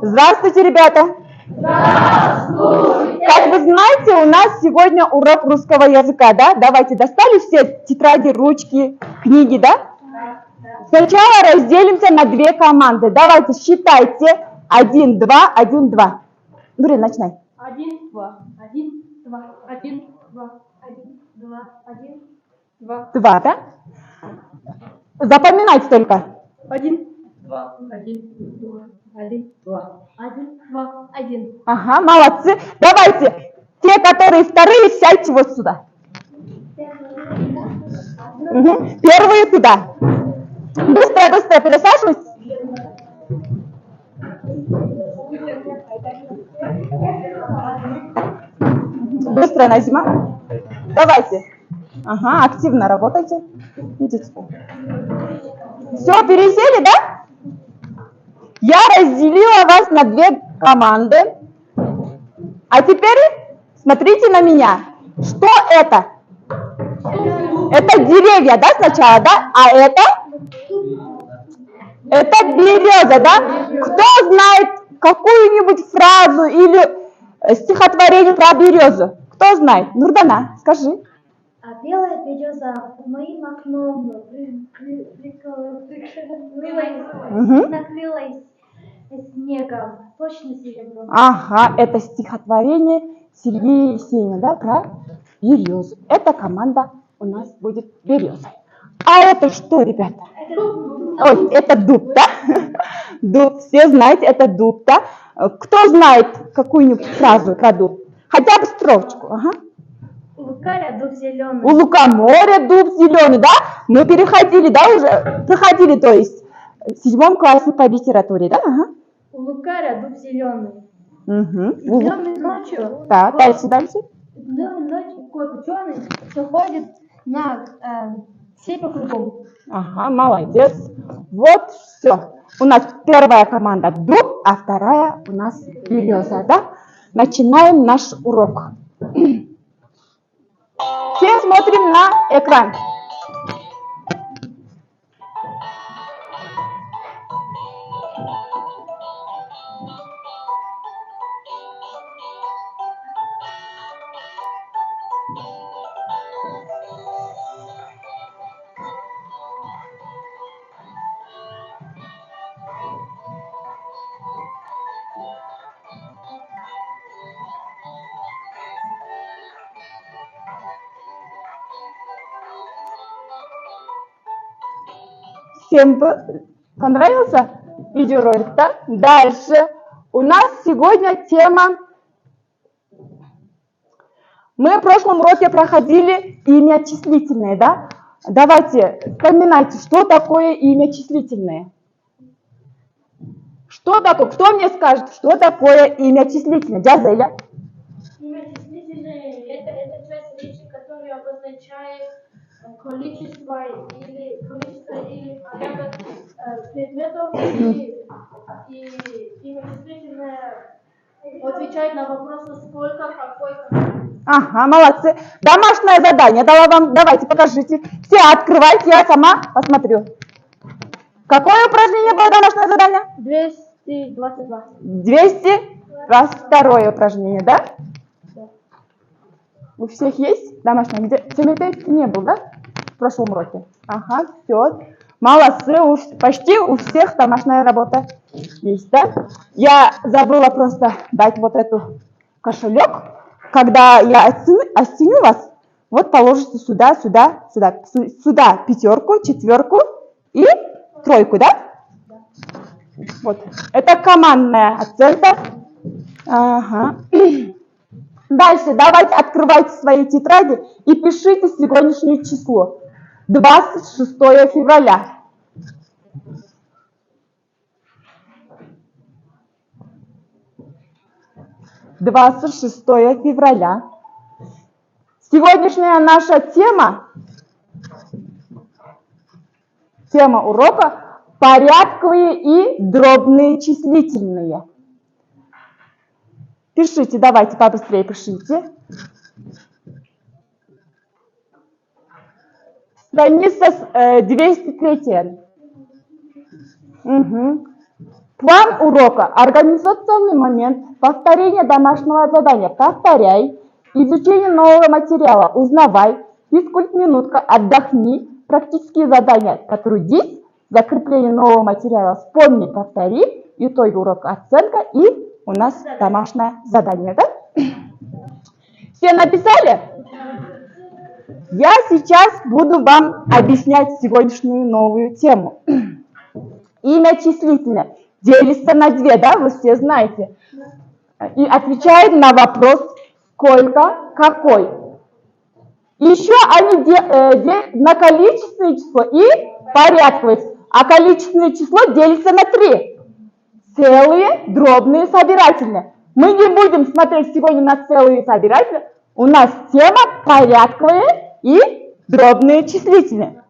Здравствуйте, ребята! Здравствуйте! Как вы знаете, у нас сегодня урок русского языка, да? Давайте, достали все тетради, ручки, книги, да? Сначала разделимся на две команды. Давайте, считайте. 1, 2, 1, 2. Нурин, начинай. 1, 2, 1, 2, 1, 2, 1, 2, 1, 2. 2, да? Запоминайте только. 1, 2, 1, 2, 1, 2, 1, 2, 1. Ага, молодцы. Давайте, те, которые вторые, сядьте вот сюда. Угу. Первые туда. Быстро, быстро пересаживайтесь. Быстро, Назима. Давайте. Ага, активно работайте. Идите. Все, пересели, да? Я разделила вас на две команды. А теперь смотрите на меня. Что это? Это деревья, да, сначала, да? А это? Это береза, да? Кто знает какую-нибудь фразу или стихотворение про березу? Кто знает? Нурдана, скажи. А белая береза под моим окном накрылась снегом, точно серебром. Ага, это стихотворение Сергея Есенина, да, про березу. Эта команда у нас будет береза. А это что, ребята? Ой, это дуб, да? Дуб, все знаете, это дуб, да? Кто знает какую-нибудь фразу про дуб? Хотя бы строчку, ага. У лукаря дуб зеленый. У лукоморья дуб зеленый, да? Мы переходили, да, уже? Проходили, то есть, в 7 классе по литературе, да? Ага. У лукаря дуб зеленый. Угу. Днем и ночью. Да, дальше, дальше. Днем и ночью кот ученый все ходит на всей по кругу. Ага, молодец. Вот все. У нас первая команда дуб, а вторая у нас береза, да? Начинаем наш урок. Все смотрим на экран. Всем понравился видеоролик, да? Дальше. У нас сегодня тема... Мы в прошлом уроке проходили имя числительное, да? Давайте вспоминайте, что такое имя числительное. Что такое? Кто мне скажет, что такое имя числительное? Джазеля. Имя числительное – это часть речи, которая обозначает количество или порядок предметов, и имя числительное отвечает на вопросы сколько, какой, какой. Ага, молодцы. Домашнее задание дала вам. Давайте, покажите. Все открывайте, я сама посмотрю. Какое упражнение было домашнее задание? 222. 222 упражнение, да? Да. У всех есть домашнее? Где? Тимофей не был, да? В прошлом уроке. Ага, все. Молодцы, почти у всех домашняя работа есть, да? Я забыла просто дать вот эту кошелек. Когда я оценю вас, вот положите сюда, сюда, сюда. Сюда 5, 4 и 3, да? Вот. Это командная оценка. Ага. Дальше давайте открывайте свои тетради и пишите сегодняшнее число. 26 февраля. Сегодняшняя наша тема урока – порядковые и дробные числительные. Пишите, давайте побыстрее пишите. Страница 203. Угу. План урока. Организационный момент. Повторение домашнего задания. Повторяй. Изучение нового материала. Узнавай. Физкульт-минутка. Отдохни. Практические задания. Потрудись. Закрепление нового материала. Вспомни, повтори. Итоги урока. Оценка. И у нас домашнее задание. Да? Все написали? Я сейчас буду вам объяснять сегодняшнюю новую тему. Имя числительное делится на две, да, вы все знаете. И отвечает на вопрос сколько, какой. Еще они делят на количественное число и порядковое. А количественное число делится на три. Целые, дробные, собирательные. Мы не будем смотреть сегодня на целые и собирательные. У нас тема порядковые и дробные числительные.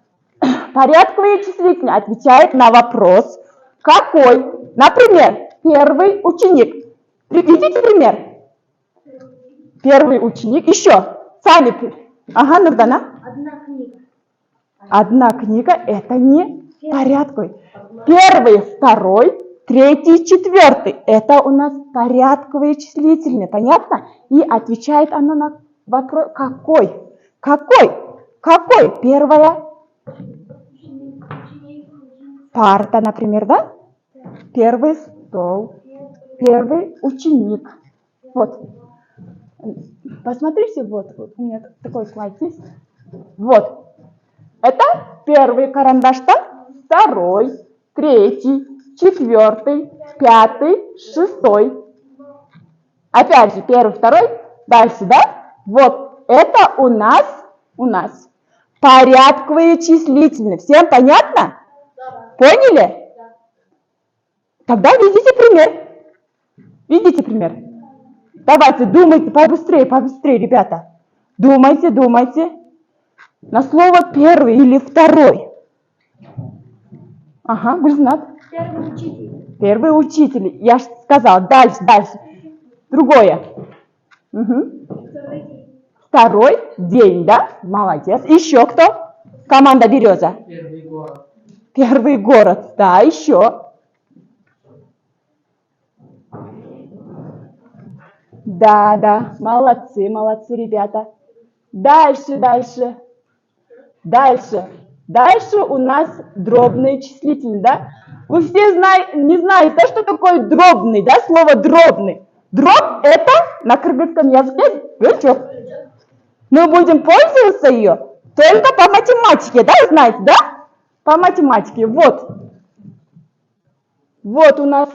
Порядковые числительные отвечают на вопрос какой. Например, первый ученик. Приведите пример. Первый ученик. Еще. Сами. Ага, Нурдана. Одна книга. Одна книга – это не порядковый. Первый, второй, третий, четвертый – это у нас порядковые числительные. Понятно? И отвечает оно на вопрос какой. Какой? Какой? Первая парта, например, да? Первый стол. Первый ученик. Вот. Посмотрите, вот у меня такой слайд есть. Вот. Это первый карандаш, да? Второй, третий, четвертый, пятый, шестой. Опять же, первый, второй. Дальше, да? Вот. Это у нас порядковые числительные. Всем понятно? Поняли? Тогда видите пример. Видите пример? Давайте, думайте побыстрее, побыстрее, ребята. Думайте, думайте. На слово первый или второй. Ага, Гульзнат. Первый учитель. Первый учитель. Я же сказала. Дальше, дальше. Другое. Угу. Второй день, да? Молодец. Еще кто? Команда «Береза». Первый город. Первый город. Да, еще. Да, да. Молодцы, молодцы, ребята. Дальше, дальше. Дальше. Дальше у нас дробные числительные, да? Вы все не знаете, да, что такое дробный, да, слово дробный. Дроб – это на кыргызском языке бычок. Мы будем пользоваться ее только по математике, да, знаете, да? По математике, вот. Вот у нас.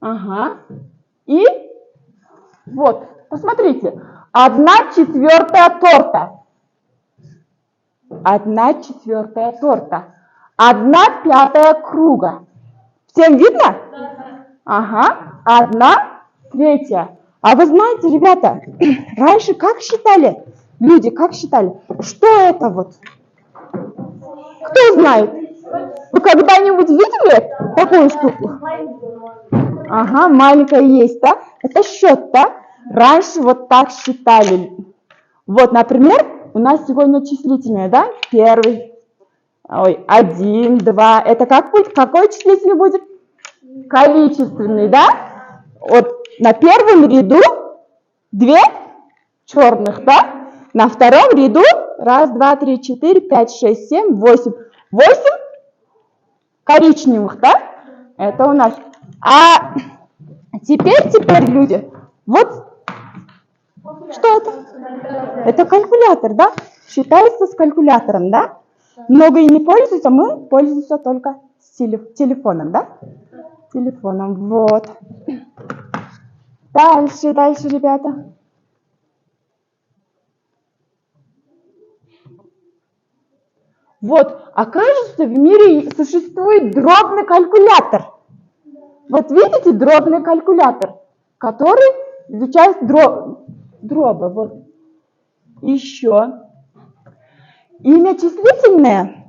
Ага. И вот, посмотрите. 1/4 торта. 1/4 торта. 1/5 круга. Всем видно? Ага. 1/3. А вы знаете, ребята, раньше как считали? Люди как считали? Что это вот? Кто знает? Вы когда-нибудь видели такую штуку? Ага, маленькая есть, да? Это счет, да? Раньше вот так считали. Вот, например, у нас сегодня числительное, да? Первый, 1, 2. Это как будет? Какой числительный будет? Количественный, да? Вот на первом ряду 2 черных, да? На втором ряду 1, 2, 3, 4, 5, 6, 7, 8. 8 коричневых, да? Это у нас. А теперь, люди, вот что это? Это калькулятор, да? Считается с калькулятором, да? Много и не пользуются, мы пользуемся только с телефоном, да? Телефоном, вот. Дальше, дальше, ребята. Вот, окажется, в мире существует дробный калькулятор. Вот видите, дробный калькулятор, который изучает дробы. Вот. Еще. Имя числительное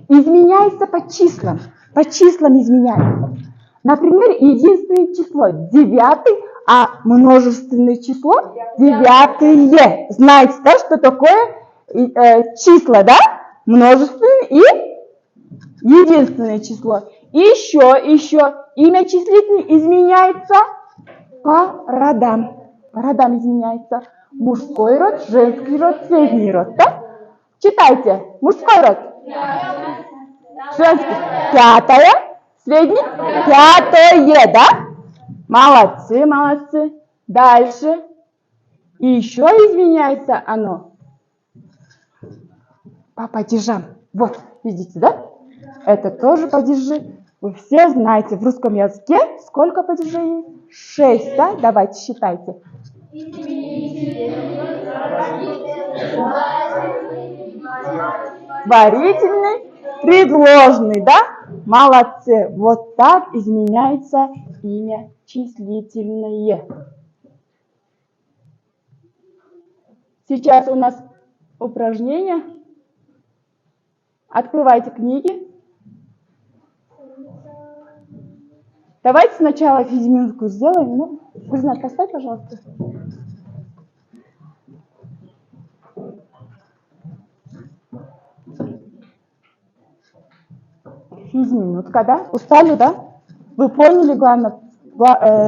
изменяется по числам. По числам изменяется. Например, единственное число 9, а множественное число 9. Знаете, да, что такое числа, да? Множественные и Единственное число. Еще. Имя числительное изменяется по родам. По родам изменяется. Мужской род, женский род, средний род. Да? Читайте. Мужской род. Женский. Пятое. Средний. Пятое, да? Молодцы. Дальше. И еще изменяется оно по падежам. Вот, видите, да? Это тоже падежи. Вы все знаете, в русском языке сколько падежей есть? 6, да? Давайте считайте. Творительный, предложный, да? Молодцы. Вот так изменяется имя числительное. Сейчас у нас упражнение. Открывайте книги. Давайте сначала физминку сделаем. Ну, Кузнят, поставь, пожалуйста. Физминутка, да? Устали, да? Вы поняли, главное,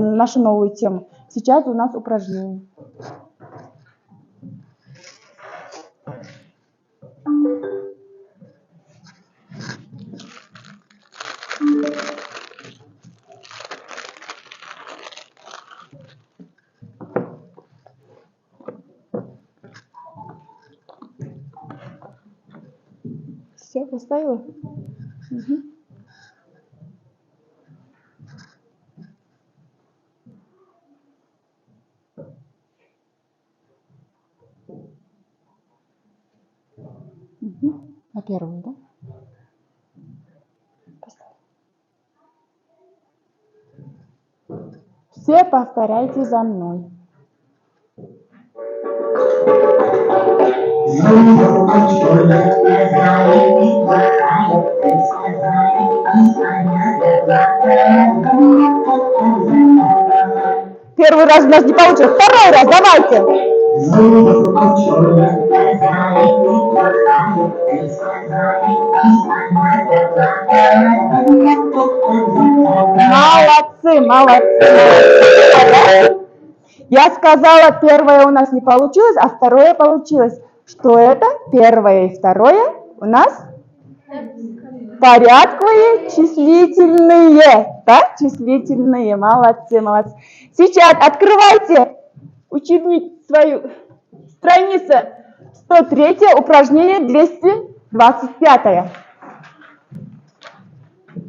нашу новую тему. Сейчас у нас упражнение. Все, поставила? Угу. На первую, да? Поставь. Все повторяйте за мной. Первый раз у нас не получилось. Второй раз, давайте. Молодцы. Я сказала, первое у нас не получилось, а второе получилось. Что это? Первое и второе у нас порядковые числительные. Да? Числительные. Молодцы. Сейчас открывайте учебник свою. Страница 103, упражнение 225.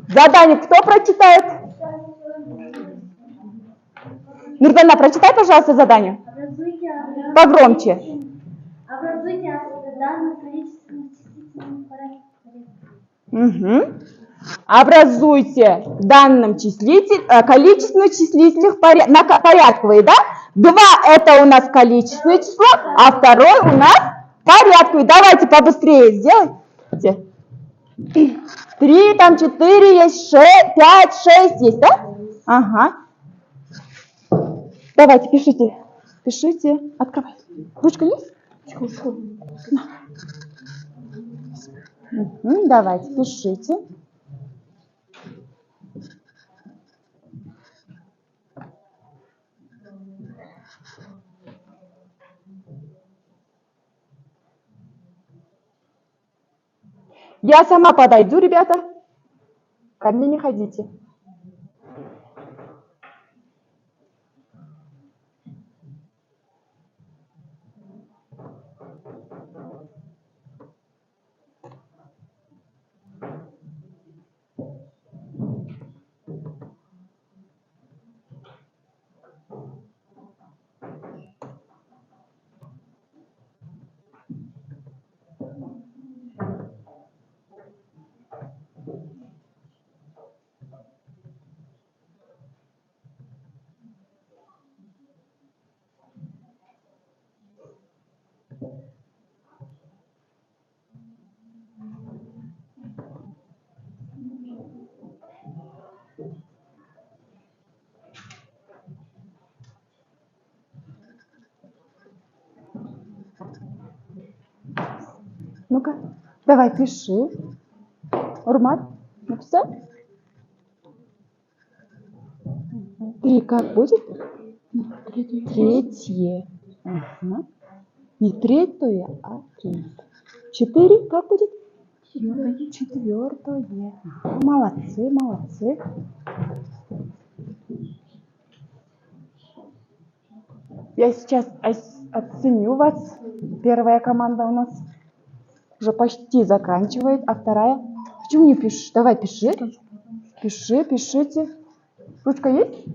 Задание кто прочитает? Нурдана, прочитай, пожалуйста, задание. Погромче. Образуйте данные количественных числительных порядков. Угу. Образуйте в данном количественных числительных порядковые, да? 2 это у нас количественное число, а второй у нас порядковый. Давайте побыстрее сделайте. 3, там 4 есть, 5, 6 есть, да? Ага. Давайте, пишите. Открывайте. Ручка есть? Угу, давайте, пишите. Я сама подойду, ребята. Ко мне не ходите. Ну-ка, давай, пиши. Урмат. Написал? 3 как будет? Третье. Ага. Не третье, а третье. 4 как будет? Четвертое. Молодцы, молодцы. Я сейчас оценю вас. Первая команда у нас уже почти заканчивает, а вторая... Почему не пишешь? Давай, пиши. Пишите. Ручка есть?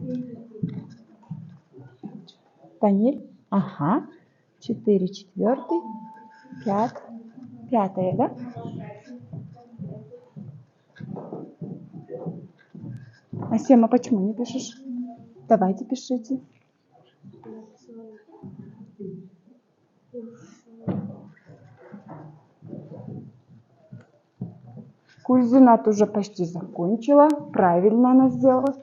Танель. Ага. 4 четвертый. 5 пятое, да? А Сема, почему не пишешь? Давайте пишите. Кульзинат уже почти закончила. Правильно она сделала.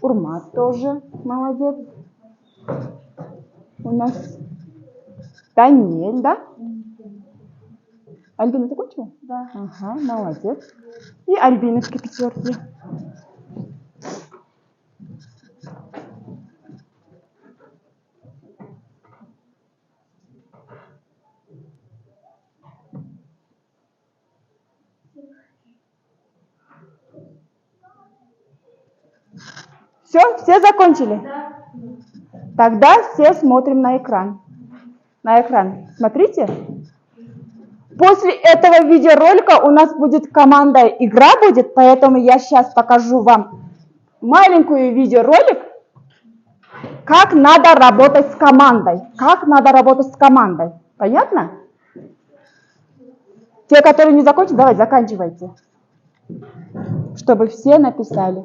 Урмат тоже молодец. У нас Танель, да? Альбина закончила? Да. Ага, молодец. И Альбиночка пятерки. Все закончили? Да. Тогда все смотрим на экран. На экран. Смотрите. После этого видеоролика у нас будет команда игра будет, поэтому я сейчас покажу вам маленькую видеоролик, как надо работать с командой. Как надо работать с командой. Понятно? Те, которые не закончили, давайте заканчивайте. Чтобы все написали.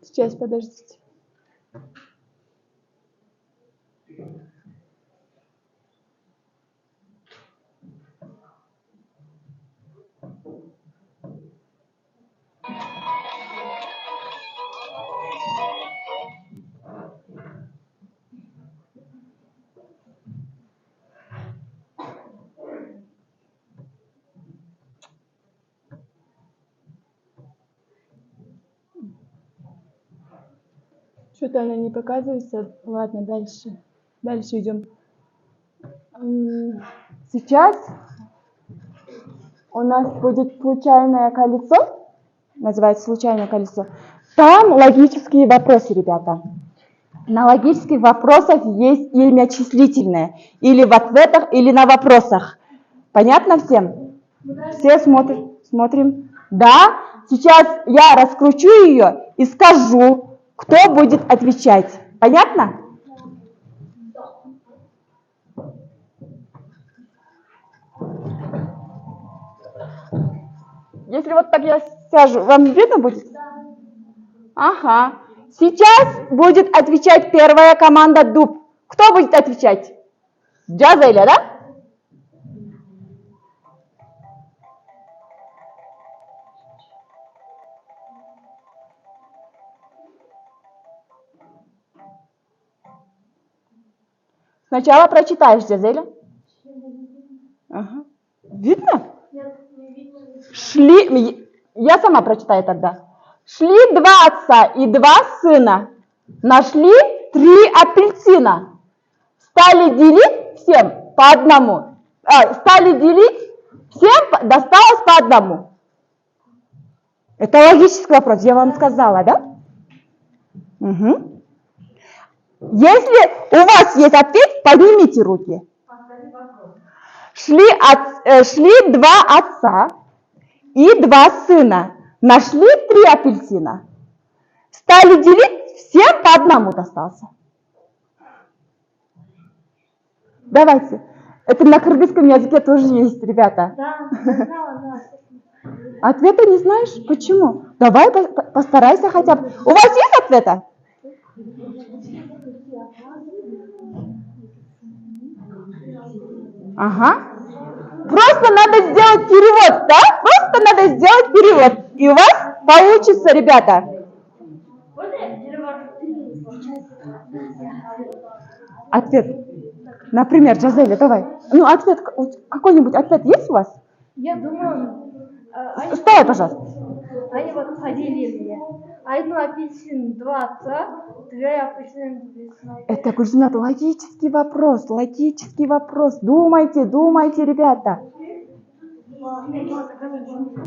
Сейчас, подождите. Что-то она не показывается. Ладно, дальше. Дальше идем. Сейчас у нас будет случайное колесо. Называется случайное колесо. Там логические вопросы, ребята. На логических вопросах есть имя числительное. Или в ответах, или на вопросах. Понятно всем? Все смотрим. Да. Сейчас я раскручу ее и скажу, кто будет отвечать. Понятно? Если вот так я сяжу, вам видно будет? Ага. Сейчас будет отвечать первая команда Дуб. Кто будет отвечать? Джазеля, да? Сначала прочитаешь, Джазеля. Ага. Видно? Нет, не видно. Шли, я сама прочитаю тогда. Шли 2 отца и 2 сына, нашли 3 апельсина. Стали делить всем по одному. Стали делить всем, досталось по одному. Это логический вопрос, я вам сказала, да? Угу. Если у вас есть ответ, поднимите руки. Шли 2 отца и 2 сына. Нашли 3 апельсина. Стали делить, всем по одному достался. Давайте. Это на кыргызском языке тоже есть, ребята. Да, знала, да. Ответа не знаешь? Почему? Давай постарайся хотя бы. У вас есть ответы? Ага. Просто надо сделать перевод, да? Просто надо сделать перевод. И у вас получится, ребята. Ответ. Например, Джазеля, давай. Ну, ответ, какой-нибудь ответ есть у вас? Я думаю, Вставай, пожалуйста. они вот поделили. Одну апельсин 2 отца, 2 апельсины 2 Это, Гульзинат, логический вопрос, логический вопрос. Думайте, думайте, ребята.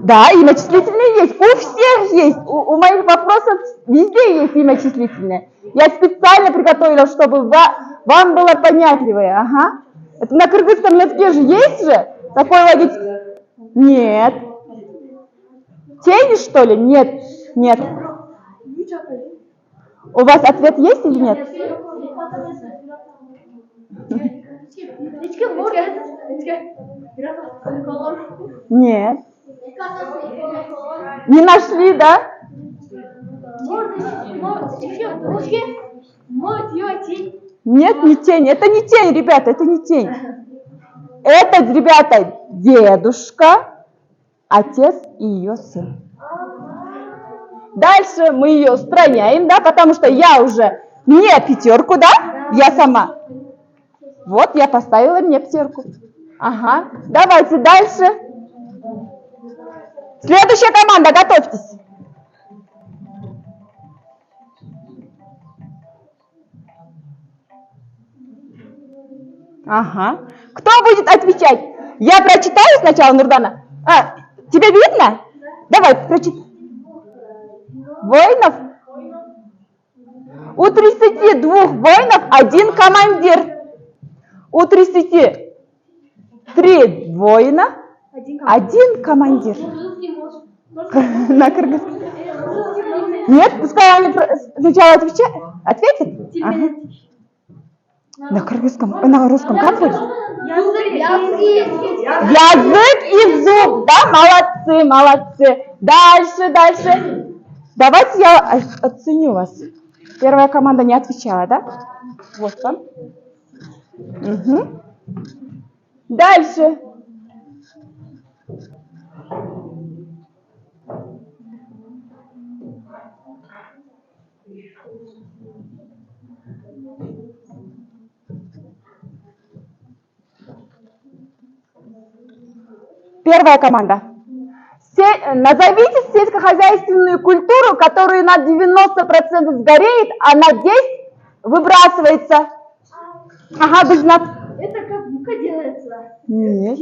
Да, имя числительное есть, у всех есть. У моих вопросов везде есть имя числительное. Я специально приготовила, чтобы вам было понятливее. Ага. Это на кыргызском языке же есть же? Такой логический. Нет. Тени, что ли? Нет. Нет. У вас ответ есть или нет? Нет. Не нашли, да? Нет, не тень. Это не тень, ребята, это не тень. Это, ребята, дедушка, отец и ее сын. Дальше мы ее устраняем, да, потому что я уже мне 5, да? Я сама. Вот, я поставила мне 5. Ага. Давайте дальше. Следующая команда, готовьтесь. Ага. Кто будет отвечать? Я прочитаю сначала, Нурдана. Тебе видно? Давай, прочитай. Воинов? У 32 воинов 1 командир. У 33 воина 1 командир. На кыргызском. Нет, пускай они сначала ответят. Ага. На кыргызском, на русском как будет? Язык и зуб, да? Молодцы, молодцы. Дальше, дальше. Давайте я оценю вас. Первая команда не отвечала, да? Вот он. Угу. Дальше. Первая команда. Назовите сельскохозяйственную культуру, которая на 90% сгорает, а на 10% выбрасывается. Ага, Гульзнат. Это как мука делается? Нет.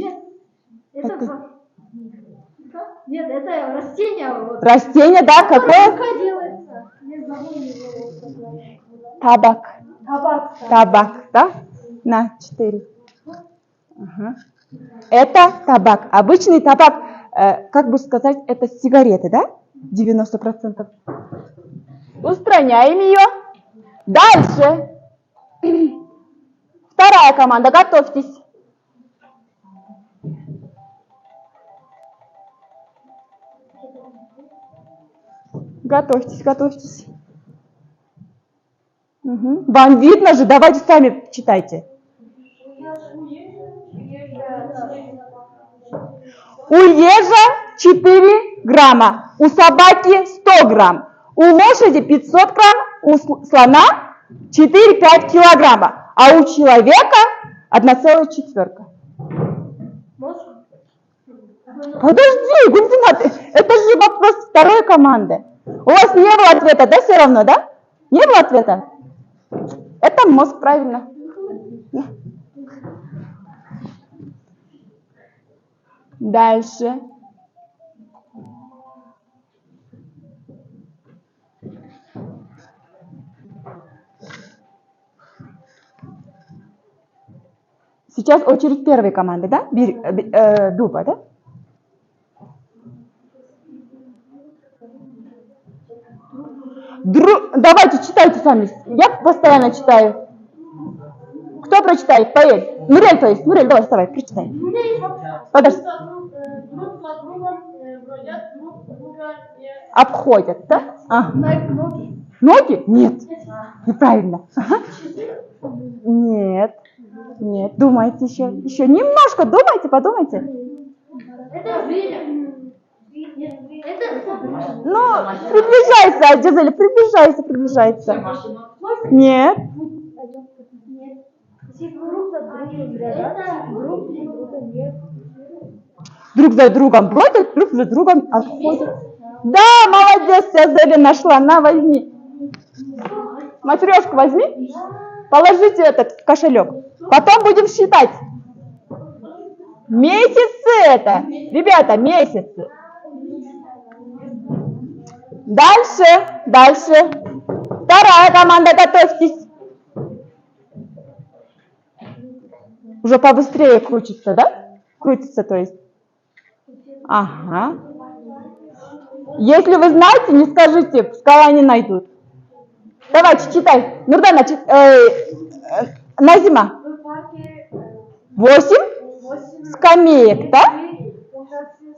Нет, это растение. Вот. Растение, да, какое? Мука делается. Не забыл его. Табак. Табак. Табак, да? На 4. Ага. Это табак. Обычный табак, как бы сказать, это сигареты, да? 90%. Устраняем ее. Дальше. Вторая команда, готовьтесь. Готовьтесь, готовьтесь. Угу. Вам видно же, давайте сами читайте. У ежа 4 грамма, у собаки 100 грамм, у лошади 500 грамм, у слона 4-5 килограмма, а у человека 1,4. Подожди, Гульзинат, это же вопрос второй команды. У вас не было ответа, да, все равно, да? Не было ответа? Это мозг, правильно. Дальше. Сейчас очередь первой команды, да? Дуба, да? Давайте читайте сами. Я постоянно читаю. Кто прочитай, поверь. Нурель, то есть. Нурель, давай, вставай, прочитай. Подожди. Друг за другом бродят, друг друга не... Обходят, да? А. Ноги. Ноги? Нет. Неправильно. Ага. Нет. Нет. Думайте еще. Еще немножко думайте, подумайте. Это зверь. Это... Ну, приближайся, Джазеля, приближайся. Нет. Друг за другом бродят, друг друга не... Друг за другом бродят, друг за другом обходят. Да, молодец, Джазеля нашла. На, возьми. Матрешку возьми. Положите этот в кошелек. Потом будем считать. Месяцы это. Ребята, месяцы. Дальше. Вторая команда, готовьтесь. Уже побыстрее крутится, да? Крутится, то есть. Ага. Если вы знаете, не скажите, пускай они найдут. Давайте, читай. Нурдана, Назима. 8 скамеек, да?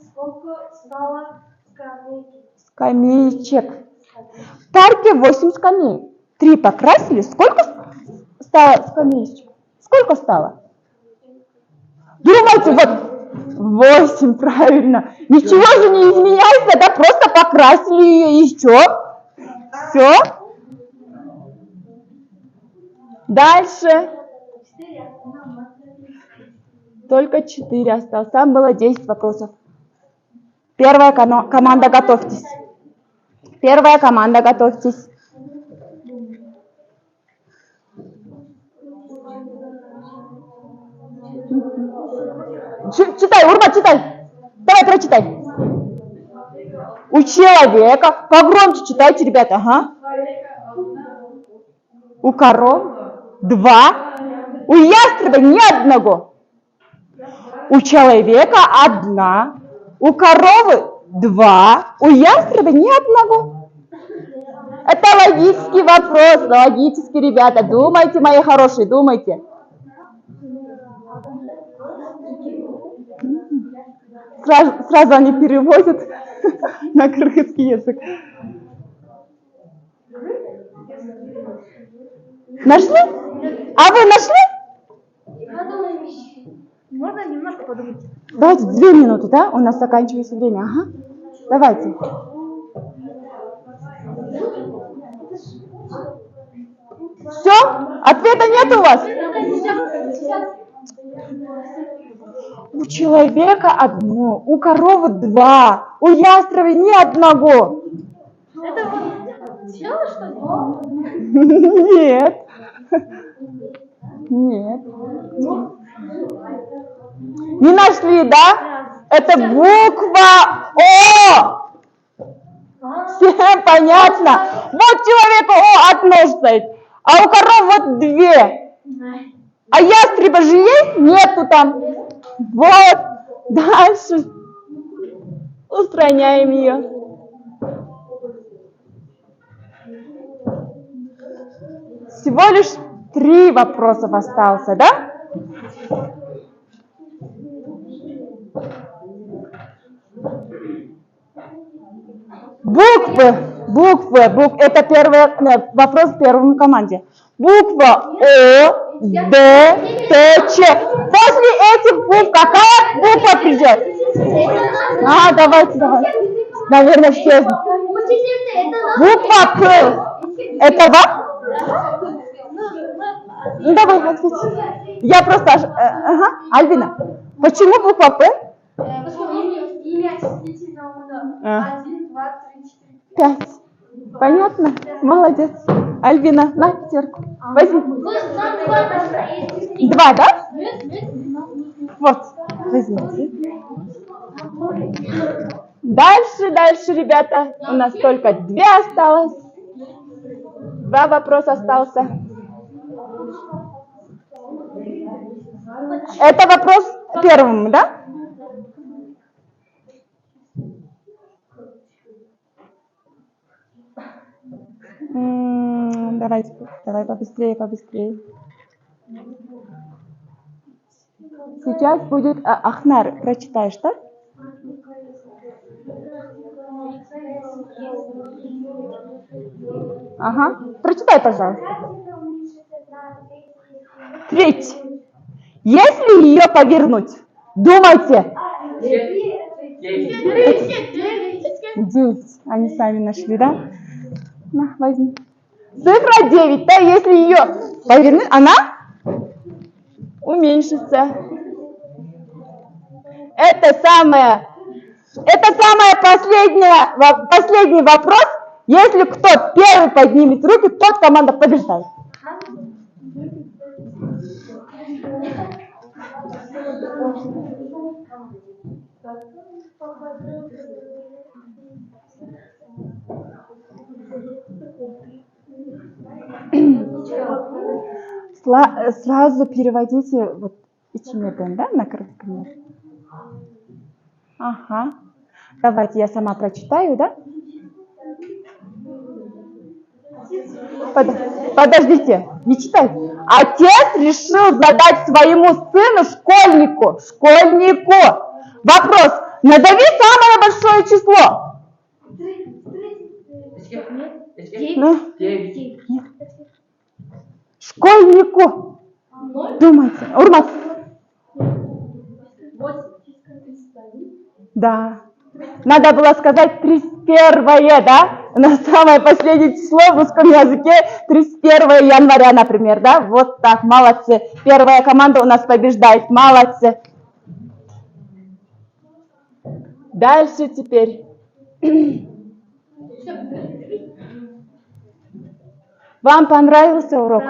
Сколько стало скамейки? Скамеечек. В парке 8 скамеек. 3 покрасили. Сколько стало скамеечек? Сколько стало? Думайте, вот 8, правильно. Ничего же не изменяется, да? Просто покрасили ее и что? Все? Дальше. Только 4 осталось. Там было 10 вопросов. Первая команда, готовьтесь. Читай, Урма, читай. Давай, прочитай. У человека. Погромче читайте, ребята. Ага. У коров 2. У ястреба ни одного. У человека 1. У коровы 2. У ястреба ни одного. Это логический вопрос. Логический, ребята. Думайте, мои хорошие, думайте. Сразу они переводят на кыргызский язык. Нашли? А вы нашли? Можно немножко подумать? Давайте 2 минуты, да? У нас заканчивается время. Ага. Давайте. Все? Ответа нет у вас? У человека 1, у коровы 2, у ястреба ни одного. Это вот тело, что ли? Нет. Не нашли, да? Это буква О. Всем понятно? Вот человеку О одно стоит, а у коров вот 2. А ястреба же есть? Нету там. Вот. Дальше. Устраняем ее. Всего лишь 3 вопроса осталось, да? Буквы. Это первый вопрос первой команде. Буква О, Д, Т, Ч. После этих букв какая буква придет? Давайте. Наверное, все. Буква П. Это вам? Ну, давай, ответь. Я просто... Ага, Альбина. Почему буква П? Имя числительного рода. 1, 2, 3, 4. 5. Понятно? Молодец. Альбина, на пятерку. Возьми. 2, да? Вот. Возьмите. Дальше, ребята. У нас только 2 осталось. 2 вопроса остался. Это вопрос первому, да? Давай побыстрее. Сейчас будет Ахнар. Прочитаешь, да? Ага. Прочитай, пожалуйста. Треть. Если ее повернуть, думайте. 9. Они сами нашли, да? На, возьми. Цифра 9, да? Если ее повернуть, она уменьшится. Это самое последний вопрос. Если кто первый поднимет руки, тот команда побеждает. Сразу переводите вот ичмеден, да, на красный. Ага. Давайте я сама прочитаю, да? Подождите, не читай. Отец решил задать своему сыну, школьнику, вопрос. Назови самое большое число. Ну? Нет. Школьнику. Думайте. Урмат. 8. Да. Надо было сказать 31, да? На самое последнее число в русском языке 31 января, например, да? Вот так, молодцы. Первая команда у нас побеждает, молодцы. Дальше теперь. Вам понравился урок?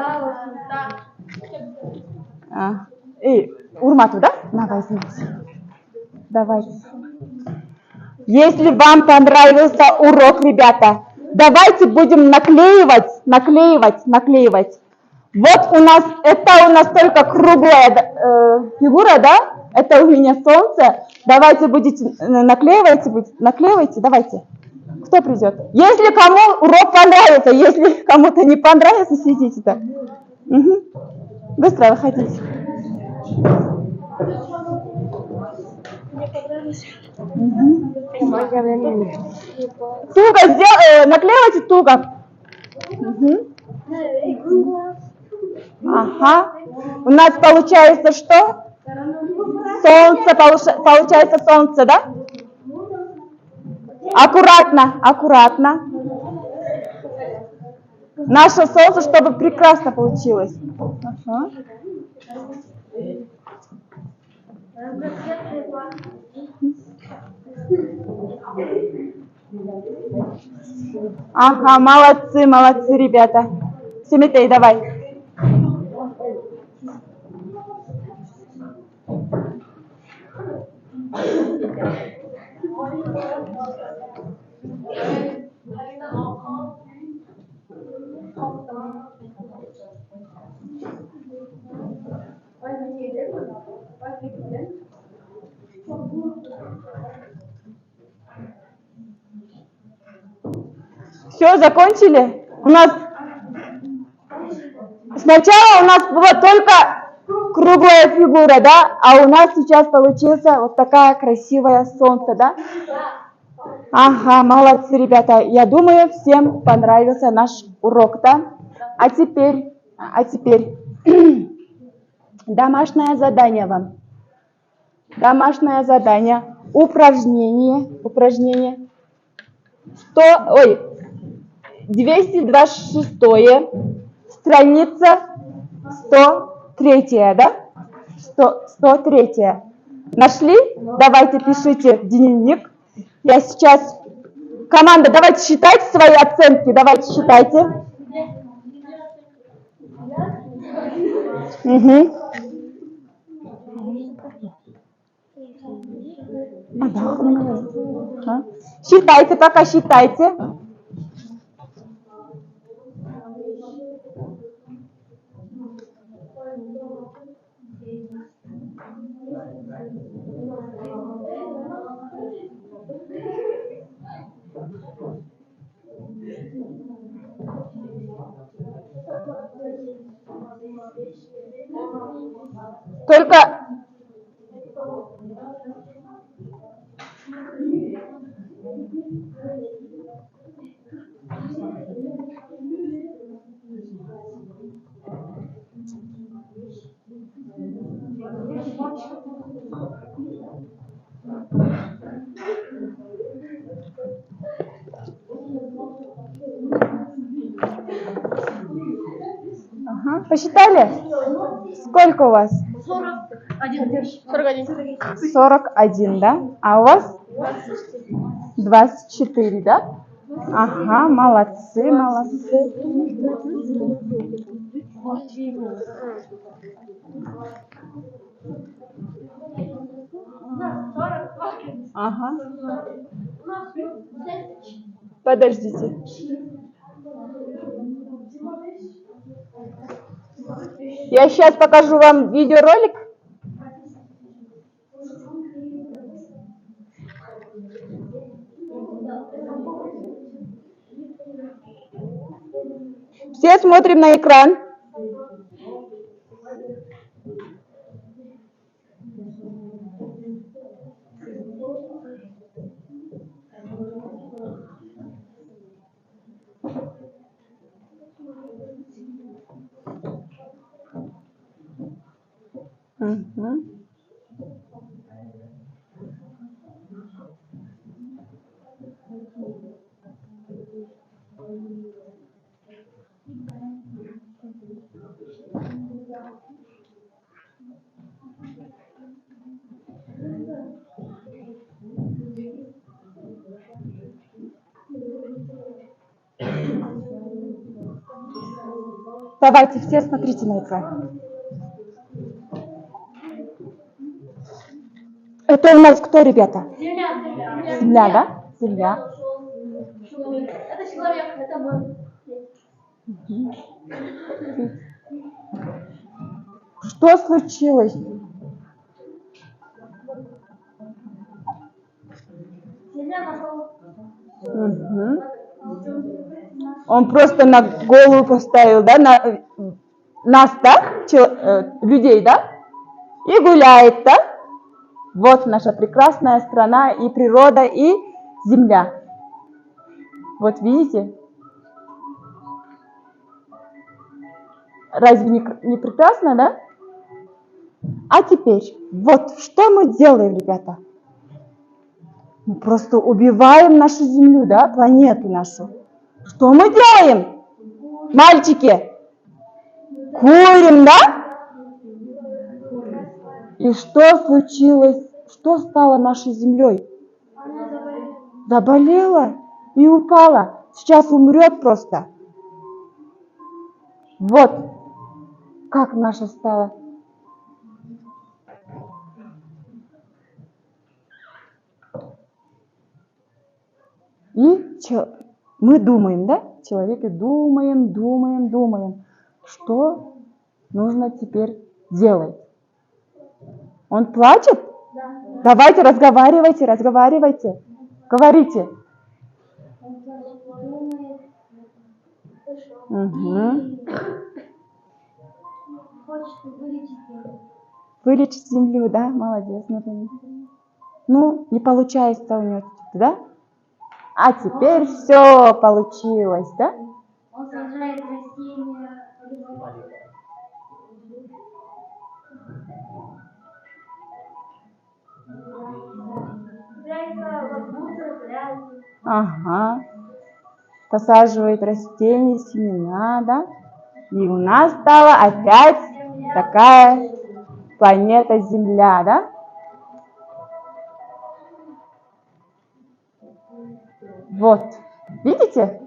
Урмату, да? На, возьмите. Давайте. Если вам понравился урок, ребята, давайте будем наклеивать. Вот это у нас только круглая фигура, да? Это у меня солнце. Давайте наклеивайте, давайте. Кто придет? Если кому урок понравился, если кому-то не понравится, сидите так. Угу. Быстро выходите. Туго наклеивайте туго. Угу. Ага. У нас получается что? Солнце, получается солнце, да? Аккуратно. Наше солнце, чтобы прекрасно получилось. Ага. Ага, молодцы, ребята. Семитей, давай. Все, закончили? Сначала у нас была только круглая фигура, да? А у нас сейчас получился вот такая красивая солнце, да? Ага, молодцы, ребята. Я думаю, всем понравился наш урок, да? А теперь домашнее задание вам. Домашнее задание. Упражнение. 226, страница 103, да? 103. Нашли? Давайте пишите в дневник. Я сейчас... Команда, давайте считайте свои оценки. Давайте считайте. Угу. Считайте, пока считайте. Ага. Посчитали? Сколько у вас? 41. 41, да? А у вас? 24, да? Ага, молодцы, молодцы. Ага. Подождите. Я сейчас покажу вам видеоролик. Все смотрим на экран. Угу. Давайте все смотрите на экран. Это у нас кто, ребята? Земля, да? Земля. Это человек, это мы. Что случилось? Земля нашел. Угу. Он просто на голову поставил, да, нас, да, людей, да, и гуляет, да. Вот наша прекрасная страна и природа, и земля. Вот видите? Разве не прекрасно, да? А теперь, вот что мы делаем, ребята? Мы просто убиваем нашу землю, да, планету нашу. Что мы делаем, мальчики? Курим, да? И что случилось? Что стало нашей землей? Заболела и упала. Сейчас умрет просто. Вот как наша стала. И мы думаем, да? Человеки думаем, что нужно теперь делать. Он плачет? Да. Давайте разговаривайте. Говорите. Угу. Хочет вылечить его. Вылечить землю, да? Молодец. Ну, не получается у него, да? А теперь все получилось, да? Он сажает растения. Ага. Посаживает растения, семена, да? И у нас стала опять такая планета Земля, да? Вот. Видите?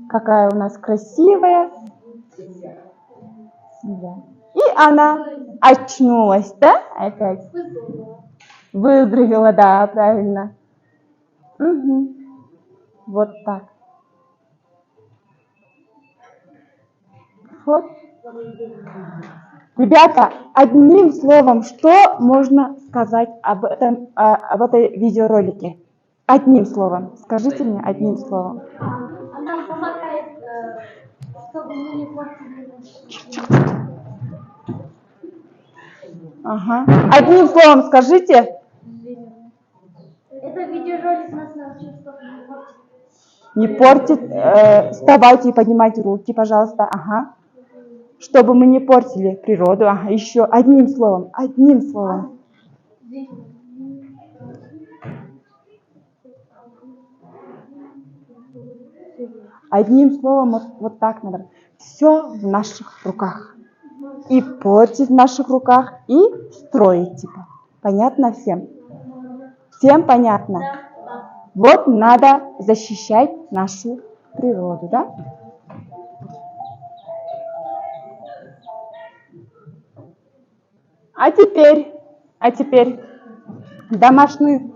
Какая у нас красивая Земля. И она очнулась, да? Опять. Выздоровела, да, правильно. Угу. Вот так. Вот. Ребята, одним словом, что можно сказать об этой видеоролике? Одним словом. Скажите мне одним словом. Она помогает, чтобы мы не портили. Ага. Одним словом скажите. Это видеоролик нас научит, чтобы не портить. Не портит. Вставайте и поднимайте руки, пожалуйста. Ага. чтобы мы не портили природу. Ага, еще одним словом, одним словом. Одним словом, вот так, наверное. Все в наших руках. И портить в наших руках, и строить, типа. Понятно всем? Всем понятно? Вот надо защищать нашу природу, да? А теперь домашнюю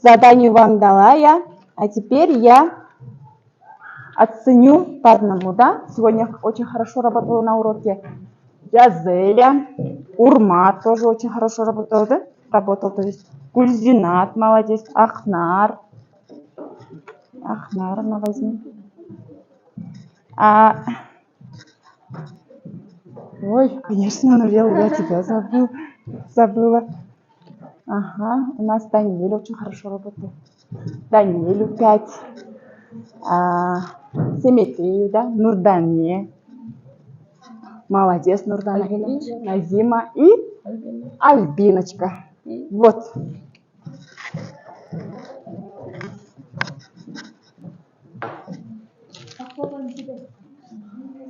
задание вам дала я, а теперь я оценю по одному, да? Сегодня очень хорошо работала на уроке Жазеля, Урмат тоже очень хорошо работал, да? Работал, то есть Гульзинат, молодец, Ахнар она возьми. Ой, конечно, Нурел, я тебя забыла. Ага, у нас Даниэль очень хорошо работает. Даниэлю 5. Семетею, да, Нурдане. Молодец, Нурдана. Назима и Альбиночка. Вот.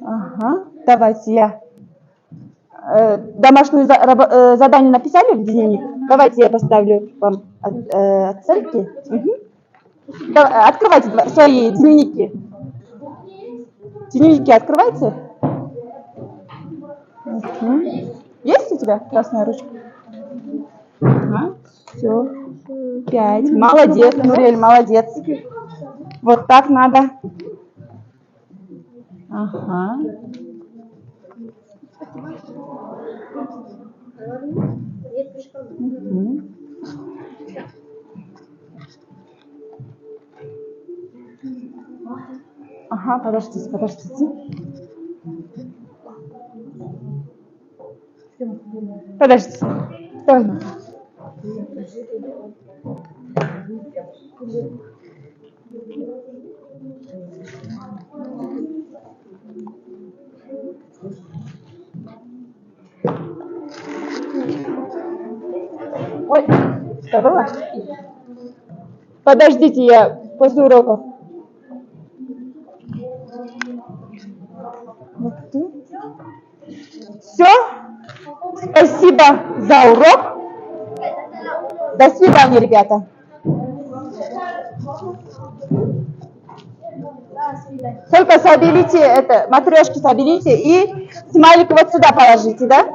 Ага, давайте я. Домашнее задание написали в дневник? Давайте я поставлю вам оценки. Угу. Открывайте свои дневники. Дневники открывайте. Угу. Есть у тебя красная ручка? Ага. Все. 5. Молодец, Нурель, молодец. Вот так надо. Ага. Угу. Ага, подождите. Подождите. Стой. Ой, забыла? Подождите, я после уроков. Все. Спасибо за урок. До свидания, ребята. Только соберите это, матрешки соберите и смайлик вот сюда положите, да?